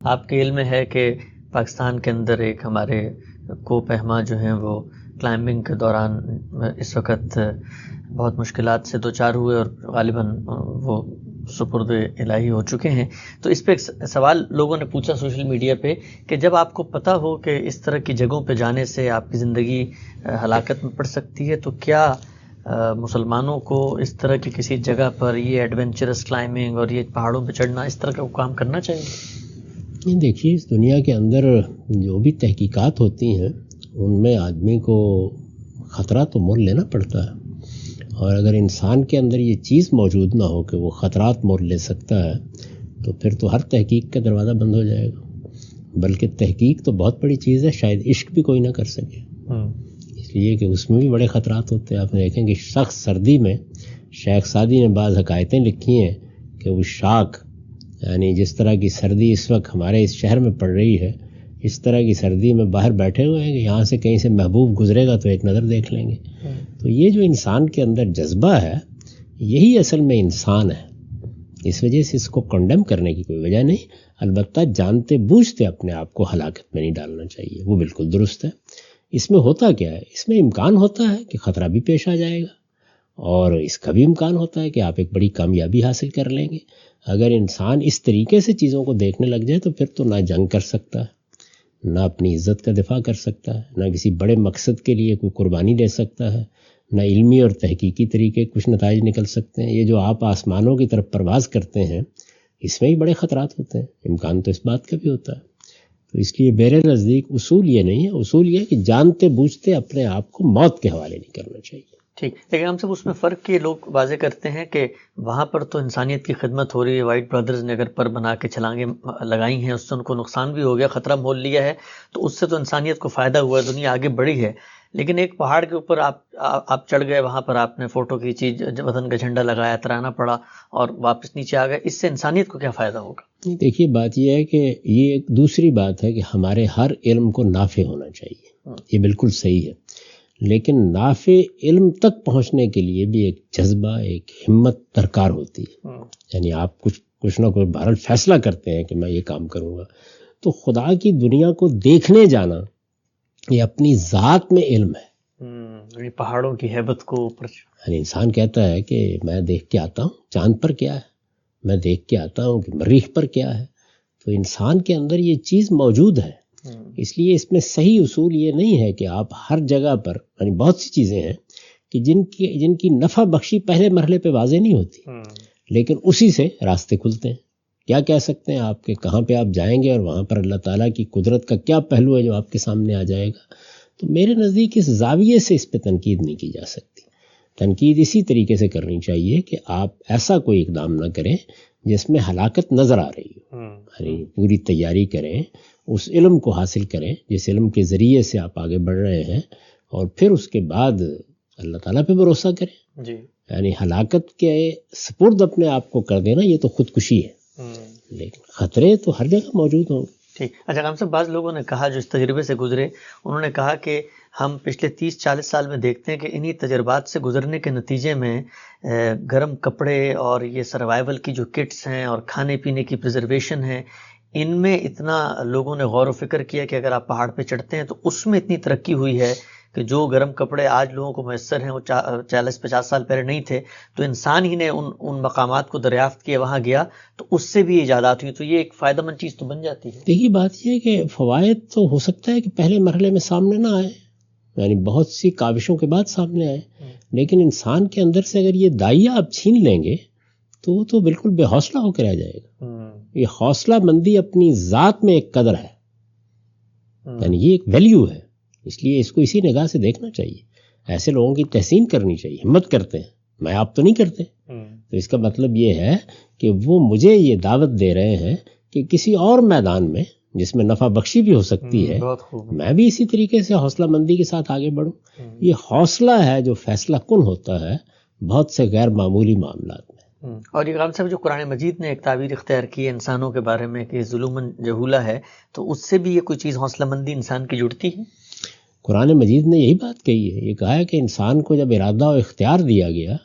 آپ کے علم میں ہے کہ پاکستان کے اندر ایک ہمارے کو پہما جو ہیں وہ کلائمبنگ کے دوران اس وقت بہت مشکلات سے دوچار ہوئے اور غالباً وہ سپرد الہی ہو چکے ہیں. تو اس پہ ایک سوال لوگوں نے پوچھا سوشل میڈیا پہ کہ جب آپ کو پتہ ہو کہ اس طرح کی جگہوں پہ جانے سے آپ کی زندگی ہلاکت میں پڑ سکتی ہے تو کیا مسلمانوں کو اس طرح کی کسی جگہ پر یہ ایڈونچرس کلائمبنگ اور یہ پہاڑوں پہ چڑھنا اس طرح کا کام کرنا چاہیے؟ دیکھیے اس دنیا کے اندر جو بھی تحقیقات ہوتی ہیں ان میں آدمی کو خطرہ تو مول لینا پڑتا ہے، اور اگر انسان کے اندر یہ چیز موجود نہ ہو کہ وہ خطرات مول لے سکتا ہے تو پھر تو ہر تحقیق کا دروازہ بند ہو جائے گا. بلکہ تحقیق تو بہت بڑی چیز ہے، شاید عشق بھی کوئی نہ کر سکے، اس لیے کہ اس میں بھی بڑے خطرات ہوتے ہیں. آپ دیکھیں کہ سخت سردی میں شیخ سعدی نے بعض حکایتیں لکھی ہیں کہ وہ شاک، یعنی جس طرح کی سردی اس وقت ہمارے اس شہر میں پڑ رہی ہے، اس طرح کی سردی میں باہر بیٹھے ہوئے ہیں کہ یہاں سے کہیں سے محبوب گزرے گا تو ایک نظر دیکھ لیں گے. تو یہ جو انسان کے اندر جذبہ ہے یہی اصل میں انسان ہے. اس وجہ سے اس کو کنڈیم کرنے کی کوئی وجہ نہیں، البتہ جانتے بوجھتے اپنے آپ کو ہلاکت میں نہیں ڈالنا چاہیے، وہ بالکل درست ہے. اس میں ہوتا کیا ہے، اس میں امکان ہوتا ہے کہ خطرہ بھی پیش آ جائے گا، اور اس کا بھی امکان ہوتا ہے کہ آپ ایک بڑی کامیابی حاصل کر لیں گے. اگر انسان اس طریقے سے چیزوں کو دیکھنے لگ جائے تو پھر تو نہ جنگ کر سکتا ہے، نہ اپنی عزت کا دفاع کر سکتا ہے، نہ کسی بڑے مقصد کے لیے کوئی قربانی دے سکتا ہے، نہ علمی اور تحقیقی طریقے کچھ نتائج نکل سکتے ہیں. یہ جو آپ آسمانوں کی طرف پرواز کرتے ہیں اس میں ہی بڑے خطرات ہوتے ہیں، امکان تو اس بات کا بھی ہوتا ہے. تو اس لیے میرے نزدیک اصول یہ نہیں ہے، اصول یہ ہے کہ جانتے بوجھتے اپنے آپ کو موت کے حوالے نہیں کرنا چاہیے. ٹھیک، لیکن ہم سب اس میں فرق یہ لوگ واضح کرتے ہیں کہ وہاں پر تو انسانیت کی خدمت ہو رہی ہے. وائٹ برادرز نے اگر پر بنا کے چھلانگیں لگائی ہیں، اس سے ان کو نقصان بھی ہو گیا، خطرہ مول لیا ہے، تو اس سے تو انسانیت کو فائدہ ہوا ہے، دنیا آگے بڑھی ہے. لیکن ایک پہاڑ کے اوپر آپ چڑھ گئے، وہاں پر آپ نے فوٹو کھینچی، وطن کا جھنڈا لگایا، ترانا پڑا اور واپس نیچے آ گئے، اس سے انسانیت کو کیا فائدہ ہوگا؟ دیکھیے بات یہ ہے کہ یہ ایک دوسری بات ہے کہ ہمارے ہر علم کو نافع ہونا چاہیے، یہ بالکل صحیح ہے، لیکن نافع علم تک پہنچنے کے لیے بھی ایک جذبہ، ایک ہمت درکار ہوتی ہے. یعنی آپ کچھ نہ کچھ بہرحال فیصلہ کرتے ہیں کہ میں یہ کام کروں گا، تو خدا کی دنیا کو دیکھنے جانا یہ اپنی ذات میں علم ہے. پہاڑوں کی ہیبت کو یعنی انسان کہتا ہے کہ میں دیکھ کے آتا ہوں چاند پر کیا ہے، میں دیکھ کے آتا ہوں کہ مریخ پر کیا ہے. تو انسان کے اندر یہ چیز موجود ہے. اس لیے اس میں صحیح اصول یہ نہیں ہے کہ آپ ہر جگہ پر، یعنی بہت سی چیزیں ہیں کہ جن کی نفع بخشی پہلے مرحلے پہ واضح نہیں ہوتی، لیکن اسی سے راستے کھلتے ہیں. کیا کہہ سکتے ہیں آپ کہ کہاں پہ آپ جائیں گے اور وہاں پر اللہ تعالیٰ کی قدرت کا کیا پہلو ہے جو آپ کے سامنے آ جائے گا. تو میرے نزدیک اس زاویے سے اس پہ تنقید نہیں کی جا سکتی. تنقید اسی طریقے سے کرنی چاہیے کہ آپ ایسا کوئی اقدام نہ کریں جس میں ہلاکت نظر آ رہی ہو. یعنی پوری تیاری کریں، اس علم کو حاصل کریں جس علم کے ذریعے سے آپ آگے بڑھ رہے ہیں، اور پھر اس کے بعد اللہ تعالیٰ پہ بھروسہ کریں. یعنی ہلاکت کے سپرد اپنے آپ کو کر دینا یہ تو خودکشی ہے، لیکن خطرے تو ہر جگہ موجود ہوں. ٹھیک. اچھا، ہم سے بعض لوگوں نے کہا جو اس تجربے سے گزرے، انہوں نے کہا کہ ہم پچھلے 30-40 سال میں دیکھتے ہیں کہ انہی تجربات سے گزرنے کے نتیجے میں گرم کپڑے اور یہ سروائیول کی جو کٹس ہیں اور کھانے پینے کی پریزرویشن ہے، ان میں اتنا لوگوں نے غور و فکر کیا کہ اگر آپ پہاڑ پہ چڑھتے ہیں تو اس میں اتنی ترقی ہوئی ہے کہ جو گرم کپڑے آج لوگوں کو میسر ہیں وہ 40-50 سال پہلے نہیں تھے. تو انسان ہی نے ان مقامات کو دریافت کیا، وہاں گیا تو اس سے بھی ایجادات ہوئی، تو یہ ایک فائدہ مند چیز تو بن جاتی ہے. دیکھیے بات یہ ہے کہ فوائد تو ہو سکتا ہے کہ پہلے مرحلے میں سامنے نہ آئے، یعنی بہت سی کاوشوں کے بعد سامنے آئے، لیکن انسان کے اندر سے اگر یہ دائیا آپ چھین لیں گے تو وہ تو بالکل بے حوصلہ ہو کے رہ جائے گا. یہ حوصلہ مندی اپنی ذات میں ایک قدر ہے، یعنی یہ ایک ویلیو ہے. اس لیے اس کو اسی نگاہ سے دیکھنا چاہیے. ایسے لوگوں کی تحسین کرنی چاہیے، ہمت کرتے ہیں، میں آپ تو نہیں کرتے. تو اس کا مطلب یہ ہے کہ وہ مجھے یہ دعوت دے رہے ہیں کہ کسی اور میدان میں جس میں نفع بخشی بھی ہو سکتی ہے میں بھی اسی طریقے سے حوصلہ مندی کے ساتھ آگے بڑھوں. یہ حوصلہ ہے جو فیصلہ کن ہوتا ہے بہت سے غیر معمولی معاملات میں. اور یہ غالب صاحب جو قرآن مجید نے ایک تعبیر اختیار کی ہے انسانوں کے بارے میں کہ ظلم جہولا ہے، تو اس سے بھی یہ کوئی چیز حوصلہ مندی انسان کی جڑتی ہے. قرآن مجید نے یہی بات کہی ہے، یہ کہا ہے کہ انسان کو جب ارادہ و اختیار دیا گیا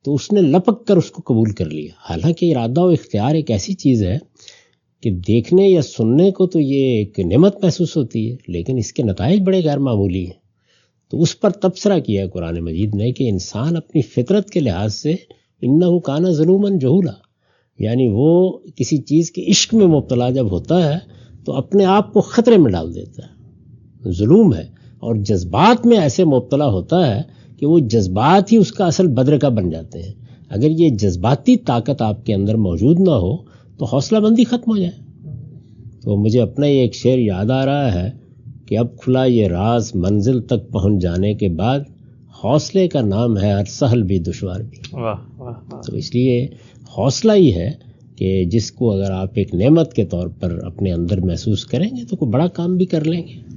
تو اس نے لپک کر اس کو قبول کر لیا. حالانکہ ارادہ و اختیار ایک ایسی چیز ہے کہ دیکھنے یا سننے کو تو یہ ایک نعمت محسوس ہوتی ہے، لیکن اس کے نتائج بڑے غیر معمولی ہیں۔ تو اس پر تبصرہ کیا ہے قرآن مجید نے کہ انسان اپنی فطرت کے لحاظ سے انہ کان ظلوما جہولا، یعنی وہ کسی چیز کے عشق میں مبتلا جب ہوتا ہے تو اپنے آپ کو خطرے میں ڈال دیتا ہے، ظلم ہے۔ اور جذبات میں ایسے مبتلا ہوتا ہے کہ وہ جذبات ہی اس کا اصل بدر کا بن جاتے ہیں۔ اگر یہ جذباتی طاقت آپ کے اندر موجود نہ ہو تو حوصلہ بندی ختم ہو جائے۔ تو مجھے اپنا یہ ایک شعر یاد آ رہا ہے کہ اب کھلا یہ راز منزل تک پہنچ جانے کے بعد، حوصلے کا نام ہے ہر سہل بھی دشوار بھی۔ واہ واہ واہ۔ تو اس لیے حوصلہ ہی ہے کہ جس کو اگر آپ ایک نعمت کے طور پر اپنے اندر محسوس کریں گے تو کوئی بڑا کام بھی کر لیں گے۔